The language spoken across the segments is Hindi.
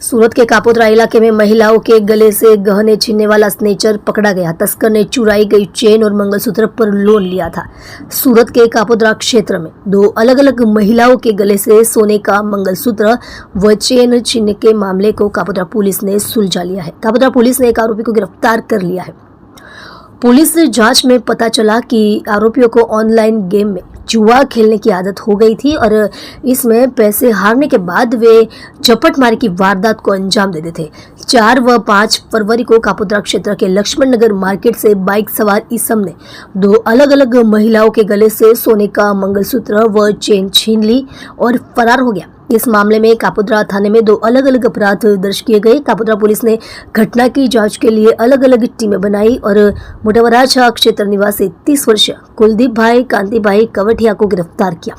सूरत के कापोद्रा इलाके में महिलाओं के गले से गहने छीनने वाला स्नेचर पकड़ा गया। तस्कर ने चुराई गई चेन और मंगलसूत्र पर लोन लिया था। सूरत के कापोद्रा क्षेत्र में दो अलग अलग महिलाओं के गले से सोने का मंगलसूत्र व चेन छीनने के मामले को कापोद्रा पुलिस ने सुलझा लिया है। कापोद्रा पुलिस ने एक आरोपी को गिरफ्तार कर लिया है। पुलिस जांच में पता चला कि आरोपियों को ऑनलाइन गेम में जुआ खेलने की आदत हो गई थी और इसमें पैसे हारने के बाद वे झपटमारी की वारदात को अंजाम देते थे। 4 व 5 फरवरी को कापोद्रा क्षेत्र के लक्ष्मण नगर मार्केट से बाइक सवार इसम ने दो अलग अलग महिलाओं के गले से सोने का मंगलसूत्र व चेन छीन ली और फरार हो गया। इस मामले में कापोद्रा थाने में दो अलग अलग अपराध दर्ज किए गए। कापोद्रा पुलिस ने घटना की जांच के लिए अलग अलग टीमें बनाई और मोटावराछा क्षेत्र निवासी 30 वर्षीय कुलदीप भाई कांतिभाई कवठिया को गिरफ्तार किया।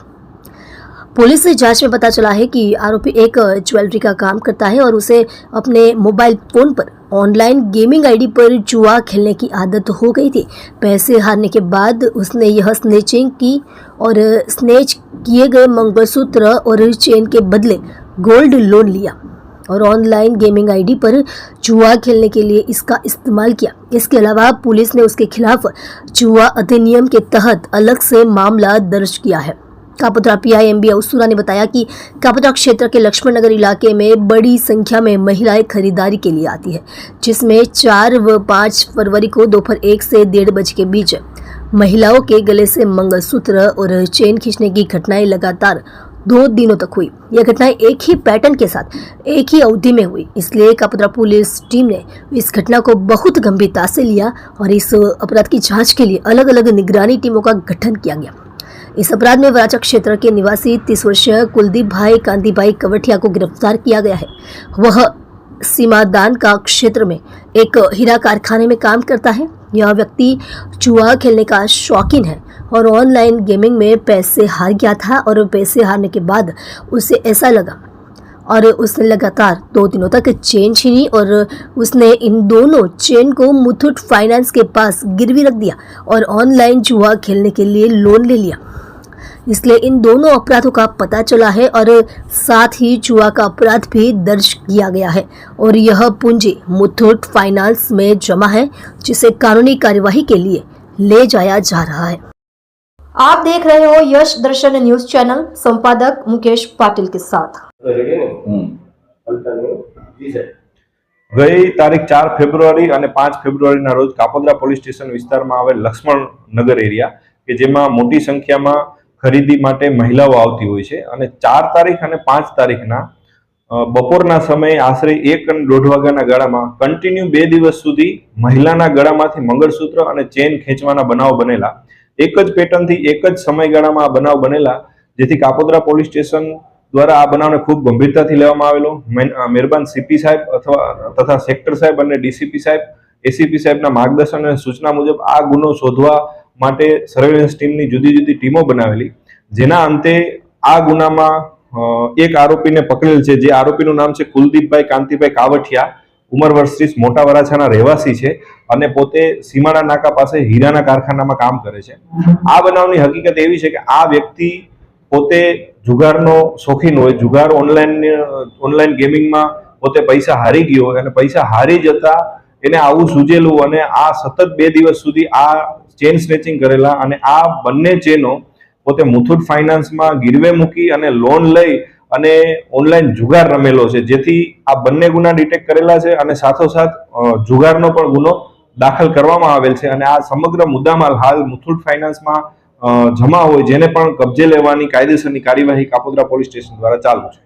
पुलिस से जांच में पता चला है कि आरोपी एक ज्वेलरी का काम करता है और उसे अपने मोबाइल फोन पर ऑनलाइन गेमिंग आईडी पर जुआ खेलने की आदत हो गई थी। पैसे हारने के बाद उसने यह स्नेचिंग की और स्नेच किए गए मंगलसूत्र और चेन के बदले गोल्ड लोन लिया और ऑनलाइन गेमिंग आईडी पर जुआ खेलने के लिए इसका इस्तेमाल किया। इसके अलावा पुलिस ने उसके खिलाफ जुआ अधिनियम के तहत अलग से मामला दर्ज किया है। कापोद्रा पीआई MB उसुरा ने बताया कि कापोद्रा क्षेत्र के लक्ष्मण नगर इलाके में बड़ी संख्या में महिलाएं खरीदारी के लिए आती है, जिसमें 4 व 5 फरवरी को दोपहर 1 से 1:30 बजे के बीच महिलाओं के गले से मंगलसूत्र और चेन खींचने की घटनाएं लगातार 2 दिनों तक हुई। यह घटनाएं एक ही पैटर्न के साथ एक ही अवधि में हुई, इसलिए कापोद्रा पुलिस टीम ने इस घटना को बहुत गंभीरता से लिया और इस अपराध की जांच के लिए अलग अलग निगरानी टीमों का गठन किया गया। इस अपराध में वराचा क्षेत्र के निवासी 30 वर्षीय कुलदीप भाई कांतिभाई कवठिया को गिरफ्तार किया गया है। वह सीमादान का क्षेत्र में एक हीरा कारखाने में काम करता है। यह व्यक्ति जुआ खेलने का शौकीन है और ऑनलाइन गेमिंग में पैसे हार गया था और पैसे हारने के बाद उसे ऐसा लगा और उसने लगातार 2 दिनों तक चेन छीनी और उसने इन दोनों चेन को मुथूट फाइनेंस के पास गिरवी रख दिया और ऑनलाइन जुआ खेलने के लिए लोन ले लिया। इसलिए इन दोनों अपराधों का पता चला है और साथ ही जुआ का अपराध भी दर्ज किया गया है और यह पूंजी मुथूट फाइनेंस में जमा है, जिसे कानूनी कार्यवाही के लिए ले जाया जा रहा है। आप देख रहे हो यश दर्शन न्यूज चैनल, संपादक मुकेश पाटिल के साथ। गई तारीख 4 फेब्रुआरी और 5 फेब्रुआरी ना रोज कापोद्रा पोलीस स्टेशन विस्तार में आवेल लक्ष्मण नगर एरिया के जेमा मोटी संख्या में खरीदी माटे महिलाओं आवती होय छे અને 4 तारीख અને 5 तारीखना बपोरना समय आश्रे 1 અને 1.5 વાગ્યાના ગાળામાં કન્ટિન્યુ 2 દિવસ સુધી મહિલાના ગળામાંથી મંગળસૂત્ર અને ચેન ખેંચવાના બનાવ બનેલા। એક જ પેટર્નથી એક જ સમયગાળામાં આ બનાવ બનેલા, જેથી કાપોદ્રા પોલીસ સ્ટેશન દ્વારા આ બનાવને ખૂબ ગંભીરતાથી લેવામાં આવેલો। મહેરબાન CP સાહેબ તથા સેક્ટર સાહેબ અને DCP સાહેબ ACP સાહેબના માર્ગદર્શન અને સૂચના મુજબ આ ગુનો શોધવા માટે સર્વેલન્સ ટીમની જુદી જુદી ટીમો બનાવેલી, જેના અંતે આ ગુનામાં એક આરોપીને પકડેલ છે, જે આરોપીનું નામ છે કુલદીપભાઈ કાંતિભાઈ કાવઠિયા, ઉંમર વર્ષ 30, મોટા વરાછાના રહેવાસી છે અને પોતે સીમાડા નાકા પાસે હીરાના કારખાનામાં કામ કરે છે। આ બનાવની હકીકત એવી છે કે આ વ્યક્તિ પોતે જુગારનો શોખીન હોય, જુગાર ઓનલાઈન ગેમિંગમાં પોતે પૈસા હારી ગયો હોય અને પૈસા હારી જતા એને આવું સૂજેલું અને આ સતત 2 દિવસ સુધી આ ચેન સ્નેચિંગ કરેલા અને આ બંને ચેનો પોતે મુથૂટ ફાઇનાન્સમાં ગીરવે મૂકી અને લોન લઈ અને ઓનલાઈન જુગાર રમેલો છે, જેથી આ બંને ગુના ડિટેક્ટ કરેલા છે અને સાથોસાથ જુગારનો પણ ગુનો દાખલ કરવામાં આવેલ છે અને આ સમગ્ર મુદ્દામાલ હાલ મુથૂટ ફાઇનાન્સમાં જમા હોય, જેને પણ કબજે લેવાની કાયદેસરની કાર્યવાહી કાપોદ્રા પોલીસ સ્ટેશન દ્વારા ચાલુ છે।